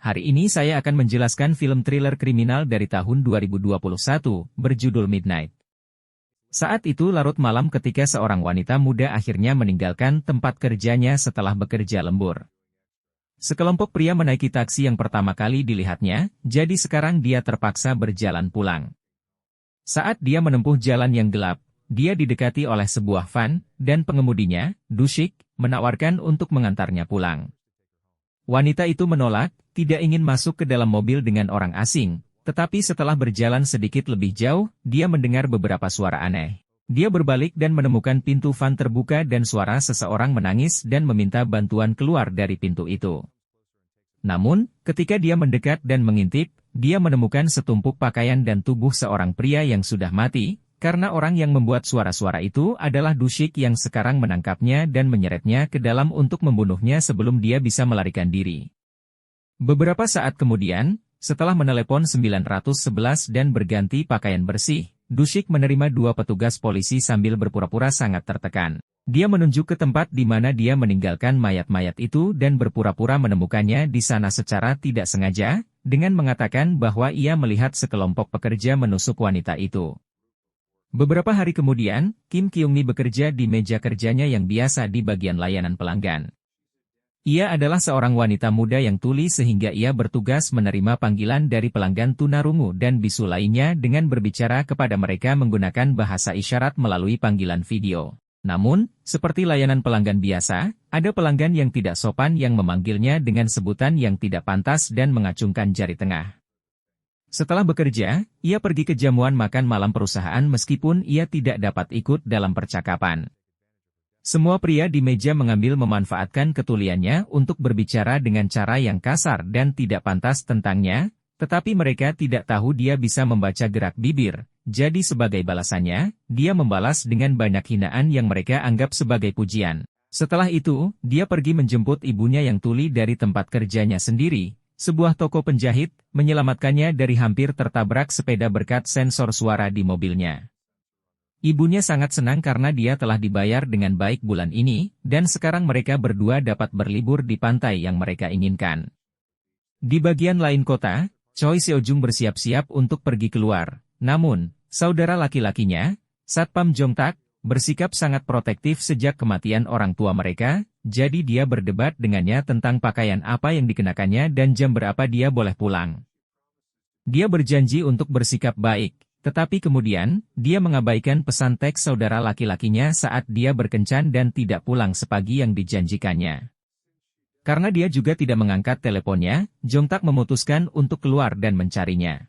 Hari ini saya akan menjelaskan film thriller kriminal dari tahun 2021, berjudul Midnight. Saat itu larut malam ketika seorang wanita muda akhirnya meninggalkan tempat kerjanya setelah bekerja lembur. Sekelompok pria menaiki taksi yang pertama kali dilihatnya, jadi sekarang dia terpaksa berjalan pulang. Saat dia menempuh jalan yang gelap, dia didekati oleh sebuah van, dan pengemudinya, Dushik, menawarkan untuk mengantarnya pulang. Wanita itu menolak, tidak ingin masuk ke dalam mobil dengan orang asing, tetapi setelah berjalan sedikit lebih jauh, dia mendengar beberapa suara aneh. Dia berbalik dan menemukan pintu van terbuka dan suara seseorang menangis dan meminta bantuan keluar dari pintu itu. Namun, ketika dia mendekat dan mengintip, dia menemukan setumpuk pakaian dan tubuh seorang pria yang sudah mati, karena orang yang membuat suara-suara itu adalah Dushik yang sekarang menangkapnya dan menyeretnya ke dalam untuk membunuhnya sebelum dia bisa melarikan diri. Beberapa saat kemudian, setelah menelepon 911 dan berganti pakaian bersih, Dushik menerima dua petugas polisi sambil berpura-pura sangat tertekan. Dia menunjuk ke tempat di mana dia meninggalkan mayat-mayat itu dan berpura-pura menemukannya di sana secara tidak sengaja, dengan mengatakan bahwa ia melihat sekelompok pekerja menusuk wanita itu. Beberapa hari kemudian, Kim Kyung-mi bekerja di meja kerjanya yang biasa di bagian layanan pelanggan. Ia adalah seorang wanita muda yang tuli sehingga ia bertugas menerima panggilan dari pelanggan tunarungu dan bisu lainnya dengan berbicara kepada mereka menggunakan bahasa isyarat melalui panggilan video. Namun, seperti layanan pelanggan biasa, ada pelanggan yang tidak sopan yang memanggilnya dengan sebutan yang tidak pantas dan mengacungkan jari tengah. Setelah bekerja, ia pergi ke jamuan makan malam perusahaan meskipun ia tidak dapat ikut dalam percakapan. Semua pria di meja mengambil memanfaatkan ketuliannya untuk berbicara dengan cara yang kasar dan tidak pantas tentangnya, tetapi mereka tidak tahu dia bisa membaca gerak bibir, jadi sebagai balasannya, dia membalas dengan banyak hinaan yang mereka anggap sebagai pujian. Setelah itu, dia pergi menjemput ibunya yang tuli dari tempat kerjanya sendiri. Sebuah toko penjahit, menyelamatkannya dari hampir tertabrak sepeda berkat sensor suara di mobilnya. Ibunya sangat senang karena dia telah dibayar dengan baik bulan ini, dan sekarang mereka berdua dapat berlibur di pantai yang mereka inginkan. Di bagian lain kota, Choi Seo-jung bersiap-siap untuk pergi keluar. Namun, saudara laki-lakinya, Satpam Jong-tak, bersikap sangat protektif sejak kematian orang tua mereka, jadi dia berdebat dengannya tentang pakaian apa yang dikenakannya dan jam berapa dia boleh pulang. Dia berjanji untuk bersikap baik, tetapi kemudian, dia mengabaikan pesan teks saudara laki-lakinya saat dia berkencan dan tidak pulang sepagi yang dijanjikannya. Karena dia juga tidak mengangkat teleponnya, Jong-tak memutuskan untuk keluar dan mencarinya.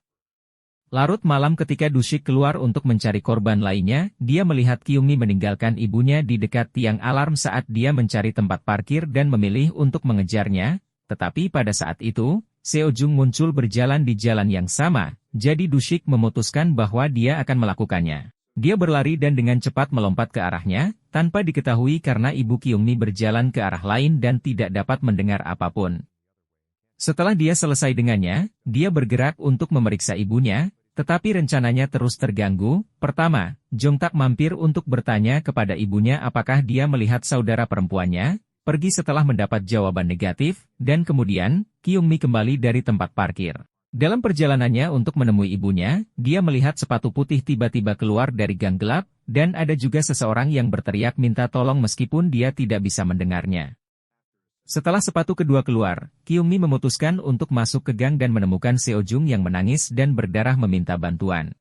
Larut malam ketika Dushik keluar untuk mencari korban lainnya, dia melihat Kyung-mi meninggalkan ibunya di dekat tiang alarm saat dia mencari tempat parkir dan memilih untuk mengejarnya, tetapi pada saat itu, Seo-jung muncul berjalan di jalan yang sama, jadi Dushik memutuskan bahwa dia akan melakukannya. Dia berlari dan dengan cepat melompat ke arahnya, tanpa diketahui karena ibu Kyung-mi berjalan ke arah lain dan tidak dapat mendengar apapun. Setelah dia selesai dengannya, dia bergerak untuk memeriksa ibunya, tetapi rencananya terus terganggu. Pertama, Jong-tak mampir untuk bertanya kepada ibunya apakah dia melihat saudara perempuannya, pergi setelah mendapat jawaban negatif, dan kemudian, Kyung-mi kembali dari tempat parkir. Dalam perjalanannya untuk menemui ibunya, dia melihat sepatu putih tiba-tiba keluar dari gang gelap, dan ada juga seseorang yang berteriak minta tolong meskipun dia tidak bisa mendengarnya. Setelah sepatu kedua keluar, Kyung-mi memutuskan untuk masuk ke gang dan menemukan Seo-jung yang menangis dan berdarah meminta bantuan.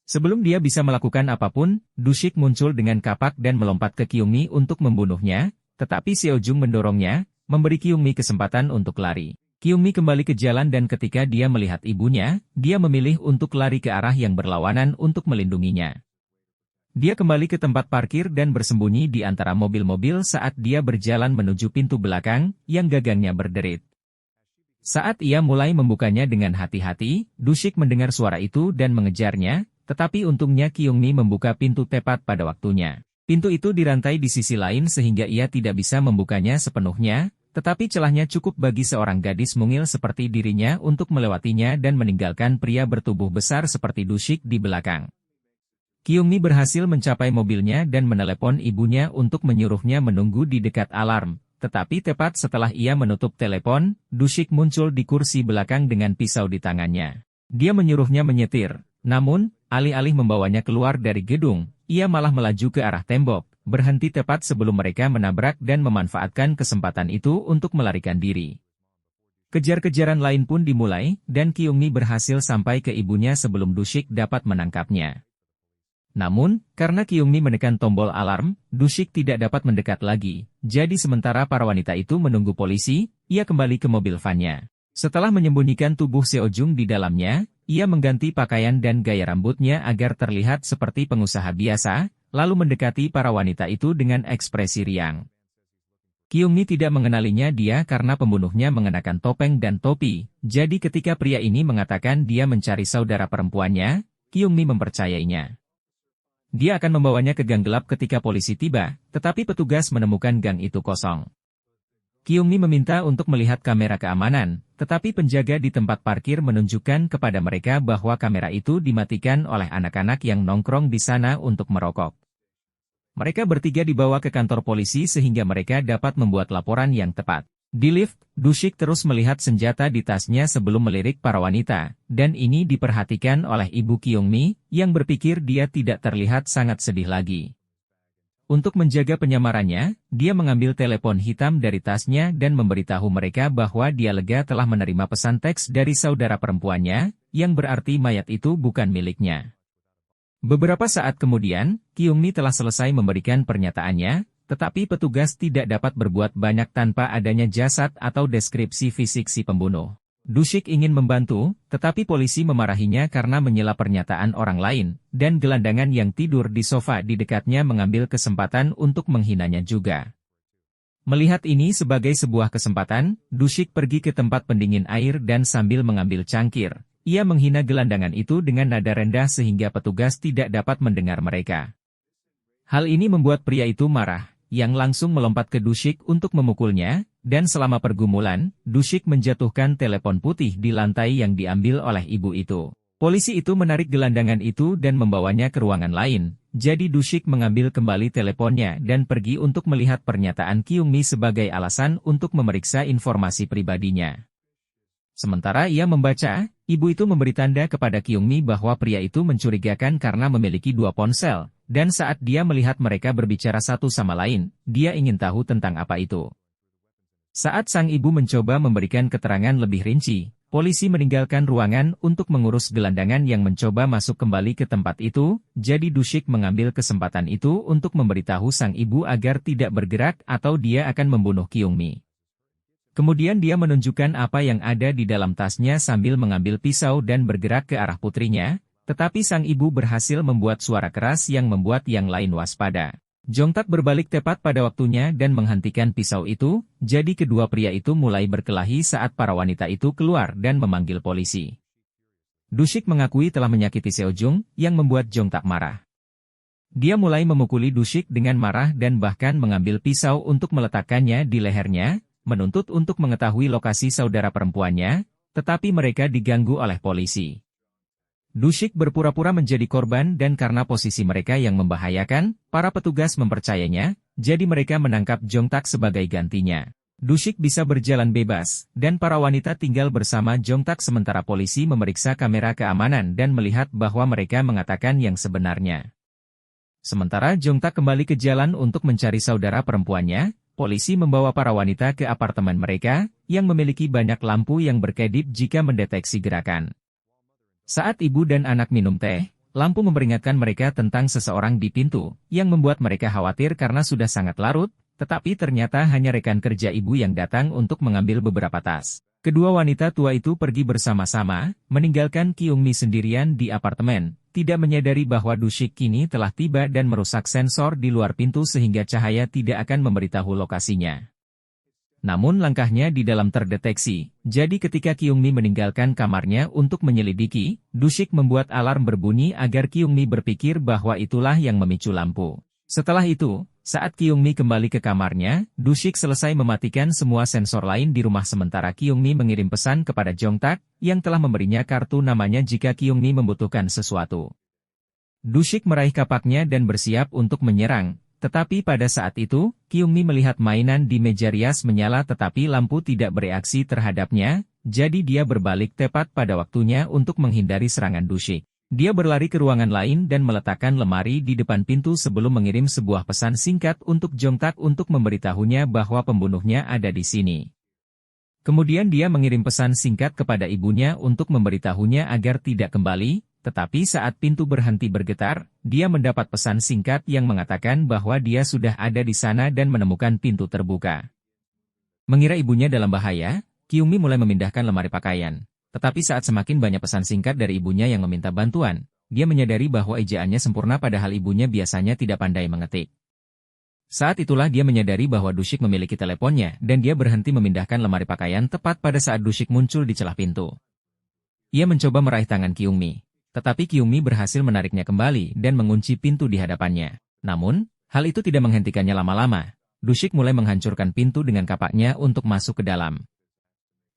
Sebelum dia bisa melakukan apapun, Dushik muncul dengan kapak dan melompat ke Kyung-mi untuk membunuhnya, tetapi Seo-jung mendorongnya, memberi Kyung-mi kesempatan untuk lari. Kyung-mi kembali ke jalan dan ketika dia melihat ibunya, dia memilih untuk lari ke arah yang berlawanan untuk melindunginya. Dia kembali ke tempat parkir dan bersembunyi di antara mobil-mobil saat dia berjalan menuju pintu belakang, yang gagangnya berderit. Saat ia mulai membukanya dengan hati-hati, Dushik mendengar suara itu dan mengejarnya, tetapi untungnya Kyung-mi membuka pintu tepat pada waktunya. Pintu itu dirantai di sisi lain sehingga ia tidak bisa membukanya sepenuhnya, tetapi celahnya cukup bagi seorang gadis mungil seperti dirinya untuk melewatinya dan meninggalkan pria bertubuh besar seperti Dushik di belakang. Kyung-mi berhasil mencapai mobilnya dan menelepon ibunya untuk menyuruhnya menunggu di dekat alarm. tetapi tepat setelah ia menutup telepon, Dushik muncul di kursi belakang dengan pisau di tangannya. Dia menyuruhnya menyetir, namun, alih-alih membawanya keluar dari gedung, ia malah melaju ke arah tembok, berhenti tepat sebelum mereka menabrak dan memanfaatkan kesempatan itu untuk melarikan diri. Kejar-kejaran lain pun dimulai, dan Kyungmi berhasil sampai ke ibunya sebelum Dushik dapat menangkapnya. Namun, karena Kyungmi menekan tombol alarm, Dushik tidak dapat mendekat lagi, jadi sementara para wanita itu menunggu polisi, ia kembali ke mobil vannya. Setelah menyembunyikan tubuh Seojung di dalamnya, ia mengganti pakaian dan gaya rambutnya agar terlihat seperti pengusaha biasa, lalu mendekati para wanita itu dengan ekspresi riang. Kyungmi tidak mengenalinya dia karena pembunuhnya mengenakan topeng dan topi, jadi ketika pria ini mengatakan dia mencari saudara perempuannya, Kyungmi mempercayainya. Dia akan membawanya ke gang gelap ketika polisi tiba, tetapi petugas menemukan gang itu kosong. Kyungmi meminta untuk melihat kamera keamanan, tetapi penjaga di tempat parkir menunjukkan kepada mereka bahwa kamera itu dimatikan oleh anak-anak yang nongkrong di sana untuk merokok. Mereka bertiga dibawa ke kantor polisi sehingga mereka dapat membuat laporan yang tepat. Di lift, Dushik terus melihat senjata di tasnya sebelum melirik para wanita, dan ini diperhatikan oleh ibu Kyungmi, yang berpikir dia tidak terlihat sangat sedih lagi. Untuk menjaga penyamarannya, dia mengambil telepon hitam dari tasnya dan memberitahu mereka bahwa dia lega telah menerima pesan teks dari saudara perempuannya, yang berarti mayat itu bukan miliknya. Beberapa saat kemudian, Kyungmi telah selesai memberikan pernyataannya, tetapi petugas tidak dapat berbuat banyak tanpa adanya jasad atau deskripsi fisik si pembunuh. Dushik ingin membantu, tetapi polisi memarahinya karena menyela pernyataan orang lain, dan gelandangan yang tidur di sofa di dekatnya mengambil kesempatan untuk menghinanya juga. Melihat ini sebagai sebuah kesempatan, Dushik pergi ke tempat pendingin air dan sambil mengambil cangkir, ia menghina gelandangan itu dengan nada rendah sehingga petugas tidak dapat mendengar mereka. Hal ini membuat pria itu marah, yang langsung melompat ke Dushik untuk memukulnya, dan selama pergumulan, Dushik menjatuhkan telepon putih di lantai yang diambil oleh ibu itu. Polisi itu menarik gelandangan itu dan membawanya ke ruangan lain, jadi Dushik mengambil kembali teleponnya dan pergi untuk melihat pernyataan Kyungmi sebagai alasan untuk memeriksa informasi pribadinya. Sementara ia membaca, ibu itu memberi tanda kepada Kyungmi bahwa pria itu mencurigakan karena memiliki dua ponsel, dan saat dia melihat mereka berbicara satu sama lain, dia ingin tahu tentang apa itu. Saat sang ibu mencoba memberikan keterangan lebih rinci, polisi meninggalkan ruangan untuk mengurus gelandangan yang mencoba masuk kembali ke tempat itu, jadi Dushik mengambil kesempatan itu untuk memberitahu sang ibu agar tidak bergerak atau dia akan membunuh Kyungmi. Kemudian dia menunjukkan apa yang ada di dalam tasnya sambil mengambil pisau dan bergerak ke arah putrinya, tetapi sang ibu berhasil membuat suara keras yang membuat yang lain waspada. Jongtak berbalik tepat pada waktunya dan menghentikan pisau itu, jadi kedua pria itu mulai berkelahi saat para wanita itu keluar dan memanggil polisi. Dushik mengakui telah menyakiti Seojung, yang membuat Jongtak marah. Dia mulai memukuli Dushik dengan marah dan bahkan mengambil pisau untuk meletakkannya di lehernya, menuntut untuk mengetahui lokasi saudara perempuannya, tetapi mereka diganggu oleh polisi. Dushik berpura-pura menjadi korban dan karena posisi mereka yang membahayakan, para petugas mempercayainya, jadi mereka menangkap Jongtak sebagai gantinya. Dushik bisa berjalan bebas, dan para wanita tinggal bersama Jongtak sementara polisi memeriksa kamera keamanan dan melihat bahwa mereka mengatakan yang sebenarnya. Sementara Jongtak kembali ke jalan untuk mencari saudara perempuannya, polisi membawa para wanita ke apartemen mereka, yang memiliki banyak lampu yang berkedip jika mendeteksi gerakan. Saat ibu dan anak minum teh, lampu memperingatkan mereka tentang seseorang di pintu, yang membuat mereka khawatir karena sudah sangat larut, tetapi ternyata hanya rekan kerja ibu yang datang untuk mengambil beberapa tas. Kedua wanita tua itu pergi bersama-sama, meninggalkan Kyungmi sendirian di apartemen, tidak menyadari bahwa Dushik kini telah tiba dan merusak sensor di luar pintu sehingga cahaya tidak akan memberitahu lokasinya. Namun langkahnya di dalam terdeteksi, jadi ketika Kyungmi meninggalkan kamarnya untuk menyelidiki, Dushik membuat alarm berbunyi agar Kyungmi berpikir bahwa itulah yang memicu lampu. Setelah itu, saat Kyungmi kembali ke kamarnya, Dushik selesai mematikan semua sensor lain di rumah sementara Kyungmi mengirim pesan kepada Jongtak, yang telah memberinya kartu namanya jika Kyungmi membutuhkan sesuatu. Dushik meraih kapaknya dan bersiap untuk menyerang, Tetapi pada saat itu, Kyungmi melihat mainan di meja rias menyala tetapi lampu tidak bereaksi terhadapnya, jadi dia berbalik tepat pada waktunya untuk menghindari serangan Dushik. Dia berlari ke ruangan lain dan meletakkan lemari di depan pintu sebelum mengirim sebuah pesan singkat untuk Jongtak untuk memberitahunya bahwa pembunuhnya ada di sini. Kemudian dia mengirim pesan singkat kepada ibunya untuk memberitahunya agar tidak kembali, tetapi saat pintu berhenti bergetar, dia mendapat pesan singkat yang mengatakan bahwa dia sudah ada di sana dan menemukan pintu terbuka. Mengira ibunya dalam bahaya, Kyungmi mulai memindahkan lemari pakaian. Tetapi saat semakin banyak pesan singkat dari ibunya yang meminta bantuan, dia menyadari bahwa ejaannya sempurna padahal ibunya biasanya tidak pandai mengetik. Saat itulah dia menyadari bahwa Dushik memiliki teleponnya dan dia berhenti memindahkan lemari pakaian tepat pada saat Dushik muncul di celah pintu. Ia mencoba meraih tangan Kyungmi. Tetapi Kyungmi berhasil menariknya kembali dan mengunci pintu di hadapannya. Namun, hal itu tidak menghentikannya lama-lama. Dushik mulai menghancurkan pintu dengan kapaknya untuk masuk ke dalam.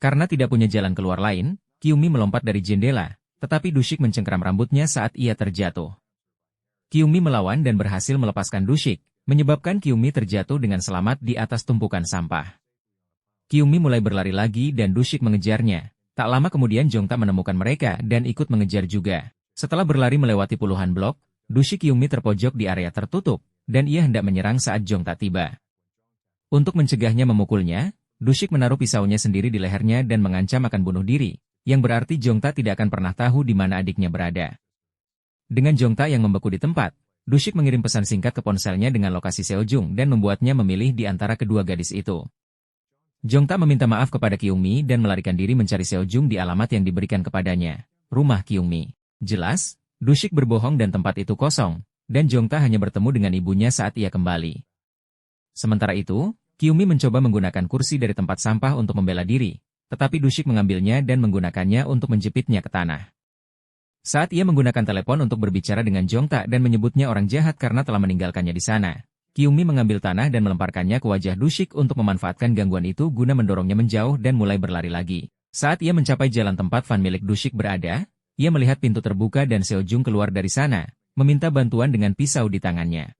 Karena tidak punya jalan keluar lain, Kyungmi melompat dari jendela, tetapi Dushik mencengkeram rambutnya saat ia terjatuh. Kyungmi melawan dan berhasil melepaskan Dushik, menyebabkan Kyungmi terjatuh dengan selamat di atas tumpukan sampah. Kyungmi mulai berlari lagi dan Dushik mengejarnya. Tak lama kemudian Jongtak menemukan mereka dan ikut mengejar juga. Setelah berlari melewati puluhan blok, Dushik Kyungmi terpojok di area tertutup, dan ia hendak menyerang saat Jongtak tiba. Untuk mencegahnya memukulnya, Dushik menaruh pisaunya sendiri di lehernya dan mengancam akan bunuh diri, yang berarti Jongtak tidak akan pernah tahu di mana adiknya berada. Dengan Jongtak yang membeku di tempat, Dushik mengirim pesan singkat ke ponselnya dengan lokasi Seojung dan membuatnya memilih di antara kedua gadis itu. Jongtak meminta maaf kepada Kyungmi dan melarikan diri mencari Seojung di alamat yang diberikan kepadanya, rumah Kyungmi. Jelas, Dushik berbohong dan tempat itu kosong, dan Jongtak hanya bertemu dengan ibunya saat ia kembali. Sementara itu, Kyungmi mencoba menggunakan kursi dari tempat sampah untuk membela diri, tetapi Dushik mengambilnya dan menggunakannya untuk menjepitnya ke tanah. Saat ia menggunakan telepon untuk berbicara dengan Jongtak dan menyebutnya orang jahat karena telah meninggalkannya di sana, Kyungmi mengambil tanah dan melemparkannya ke wajah Dushik untuk memanfaatkan gangguan itu guna mendorongnya menjauh dan mulai berlari lagi. Saat ia mencapai jalan tempat van milik Dushik berada, ia melihat pintu terbuka dan Seojung keluar dari sana, meminta bantuan dengan pisau di tangannya.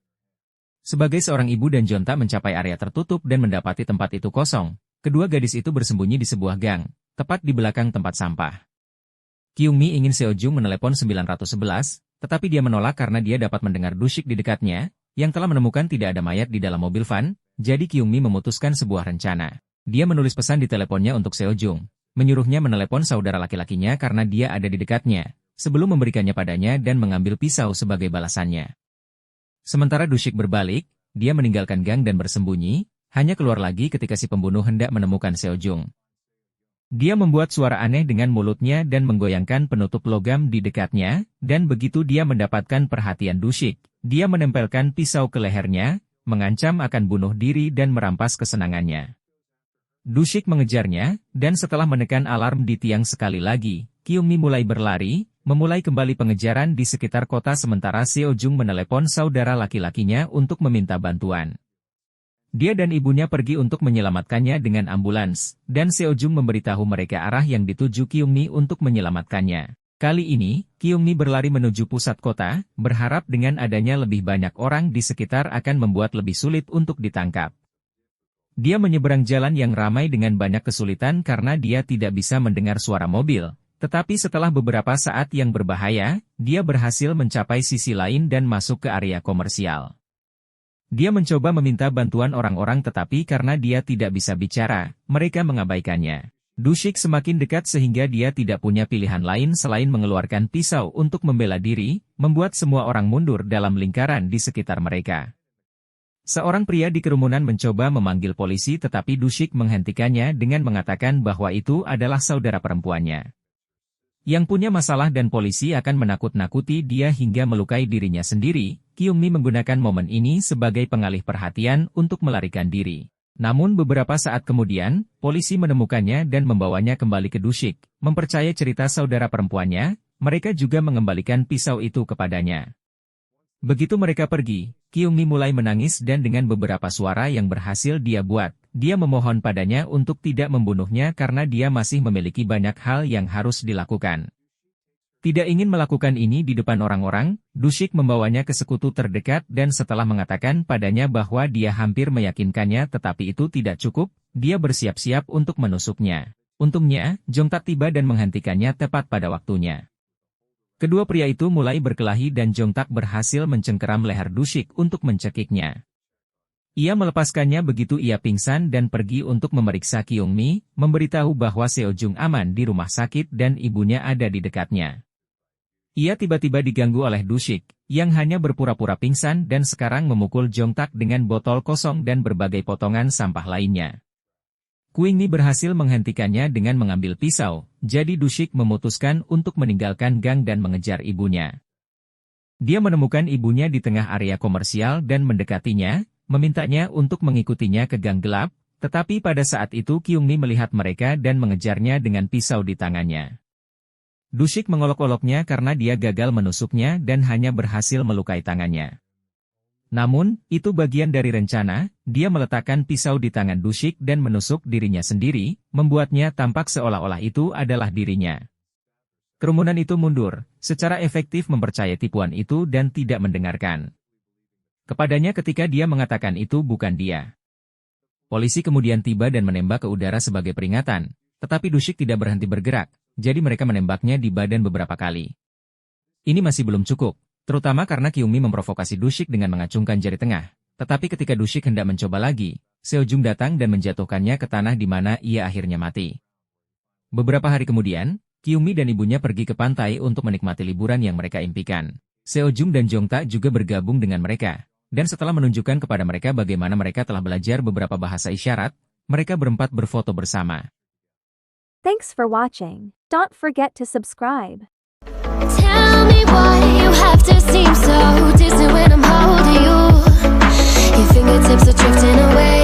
Sebagai seorang ibu dan Jongtak mencapai area tertutup dan mendapati tempat itu kosong, kedua gadis itu bersembunyi di sebuah gang, tepat di belakang tempat sampah. Kyungmi ingin Seojung menelepon 911, tetapi dia menolak karena dia dapat mendengar Dushik di dekatnya, yang telah menemukan tidak ada mayat di dalam mobil van, jadi Kyungmi memutuskan sebuah rencana. Dia menulis pesan di teleponnya untuk Seojung, menyuruhnya menelepon saudara laki-lakinya karena dia ada di dekatnya, sebelum memberikannya padanya dan mengambil pisau sebagai balasannya. Sementara Dushik berbalik, dia meninggalkan gang dan bersembunyi, hanya keluar lagi ketika si pembunuh hendak menemukan Seojung. Dia membuat suara aneh dengan mulutnya dan menggoyangkan penutup logam di dekatnya, dan begitu dia mendapatkan perhatian Dushik, dia menempelkan pisau ke lehernya, mengancam akan bunuh diri dan merampas kesenangannya. Dushik mengejarnya, dan setelah menekan alarm di tiang sekali lagi, Kyungmi mulai berlari, memulai kembali pengejaran di sekitar kota sementara Seojung menelepon saudara laki-lakinya untuk meminta bantuan. Dia dan ibunya pergi untuk menyelamatkannya dengan ambulans, dan Seojung memberitahu mereka arah yang dituju Kyungmi untuk menyelamatkannya. Kali ini, Kyungmi berlari menuju pusat kota, berharap dengan adanya lebih banyak orang di sekitar akan membuat lebih sulit untuk ditangkap. Dia menyeberang jalan yang ramai dengan banyak kesulitan karena dia tidak bisa mendengar suara mobil, tetapi setelah beberapa saat yang berbahaya, dia berhasil mencapai sisi lain dan masuk ke area komersial. Dia mencoba meminta bantuan orang-orang tetapi karena dia tidak bisa bicara, mereka mengabaikannya. Dushik semakin dekat sehingga dia tidak punya pilihan lain selain mengeluarkan pisau untuk membela diri, membuat semua orang mundur dalam lingkaran di sekitar mereka. Seorang pria di kerumunan mencoba memanggil polisi tetapi Dushik menghentikannya dengan mengatakan bahwa itu adalah saudara perempuannya yang punya masalah dan polisi akan menakut-nakuti dia hingga melukai dirinya sendiri. Kyungmi menggunakan momen ini sebagai pengalih perhatian untuk melarikan diri. Namun beberapa saat kemudian, polisi menemukannya dan membawanya kembali ke Dushik. Mempercayai cerita saudara perempuannya, mereka juga mengembalikan pisau itu kepadanya. Begitu mereka pergi, Kyungmi mulai menangis dan dengan beberapa suara yang berhasil dia buat, dia memohon padanya untuk tidak membunuhnya karena dia masih memiliki banyak hal yang harus dilakukan. Tidak ingin melakukan ini di depan orang-orang, Dushik membawanya ke sekutu terdekat dan setelah mengatakan padanya bahwa dia hampir meyakinkannya tetapi itu tidak cukup, dia bersiap-siap untuk menusuknya. Untungnya, Jongtak tiba dan menghentikannya tepat pada waktunya. Kedua pria itu mulai berkelahi dan Jongtak berhasil mencengkeram leher Dushik untuk mencekiknya. Ia melepaskannya begitu ia pingsan dan pergi untuk memeriksa Kyungmi, memberitahu bahwa Seojung aman di rumah sakit dan ibunya ada di dekatnya. Ia tiba-tiba diganggu oleh Dushik, yang hanya berpura-pura pingsan dan sekarang memukul Jongtak dengan botol kosong dan berbagai potongan sampah lainnya. Kyungmi berhasil menghentikannya dengan mengambil pisau, jadi Dushik memutuskan untuk meninggalkan gang dan mengejar ibunya. Dia menemukan ibunya di tengah area komersial dan mendekatinya, memintanya untuk mengikutinya ke gang gelap, tetapi pada saat itu Kyungmi melihat mereka dan mengejarnya dengan pisau di tangannya. Dushik mengolok-oloknya karena dia gagal menusuknya dan hanya berhasil melukai tangannya. Namun, itu bagian dari rencana, dia meletakkan pisau di tangan Dushik dan menusuk dirinya sendiri, membuatnya tampak seolah-olah itu adalah dirinya. Kerumunan itu mundur, secara efektif mempercayai tipuan itu dan tidak mendengarkan kepadanya ketika dia mengatakan itu bukan dia. Polisi kemudian tiba dan menembak ke udara sebagai peringatan, tetapi Dushik tidak berhenti bergerak. Jadi mereka menembaknya di badan beberapa kali. Ini masih belum cukup, terutama karena Kyungmi memprovokasi Dushik dengan mengacungkan jari tengah. Tetapi ketika Dushik hendak mencoba lagi, Seojung datang dan menjatuhkannya ke tanah di mana ia akhirnya mati. Beberapa hari kemudian, Kyungmi dan ibunya pergi ke pantai untuk menikmati liburan yang mereka impikan. Seojung dan Jongtak juga bergabung dengan mereka, dan setelah menunjukkan kepada mereka bagaimana mereka telah belajar beberapa bahasa isyarat, mereka berempat berfoto bersama. Thanks for watching. Don't forget to subscribe. Tell me why you have to seem so distant when I'm holding you. Your fingertips are drifting away.